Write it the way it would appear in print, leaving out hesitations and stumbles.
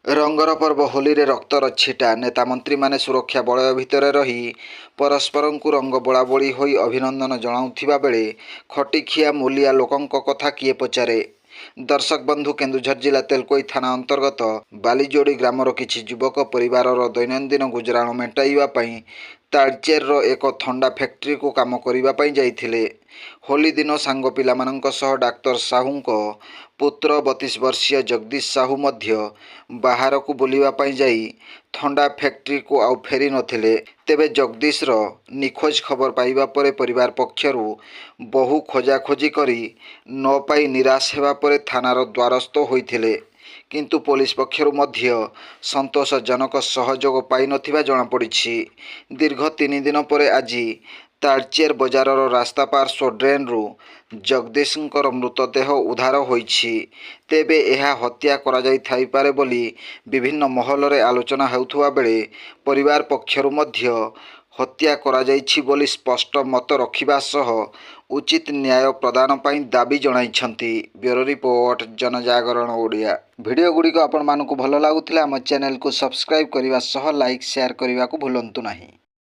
रंगर पर्व होली रे रक्तर छिटा नेता मंत्री माने सुरक्षा बलय भितर रही परस्परंकु रंग बोलाबोली होई अभिनंदन जणाउथिबा बेले खटिखिया मूलिया लोकंक कथा किए पचारे। दर्शक बंधु केन्दुझर जिला तेलकोई थाना अंतर्गत बालीजोड़ी ग्रामर किछि युवक परिवारर दैनंदिन गुजराण मेटाइबा पई तालचेर एक थंडा फैक्ट्री को काम करिबा पई जाइथिले। होली दिन सांग पिलामानंक सह डाक्तर साहूंक पुत्र 32 वर्षीय जगदीश साहू मध्य बाहर को बुलिबा पई जाई थंडा फैक्ट्री को आउ फेरी नथिले। तेबे जगदीश रो निखोज खबर पाइबा परे परिवार पक्षरु बहु खोजाखोजी करी न पाई निराश हेबा परे थानार द्वारस्थ होइथिले, किंतु पुलिस पक्षरु मध्य संतोषजनक सहयोग पाई नथिबा जणा पड़िछि। दीर्घ 3 दिन परे आज तालचेर बजारर रास्ता पार्श्व ड्रेन रु जगदीशंकर मृतदेह उद्धार होइछि। तेबे एहा हत्या करा जाई थाई पारे बोली विभिन्न महलरे आलोचना हेउथुवा बेले परिवार पक्षरु मध्य हत्या करा जाइछि बोली स्पष्ट मत रखिबा सह उचित न्याय प्रदान पाई दाबी जणाइछंती। ब्यूरो रिपोर्ट जनजागरण ओडिया। वीडियो गुडी को आपण मानकु भलो लागुथिला हम चैनल को सब्सक्राइब करिवा सह लाइक शेयर करिवा को भूलंतु नाही।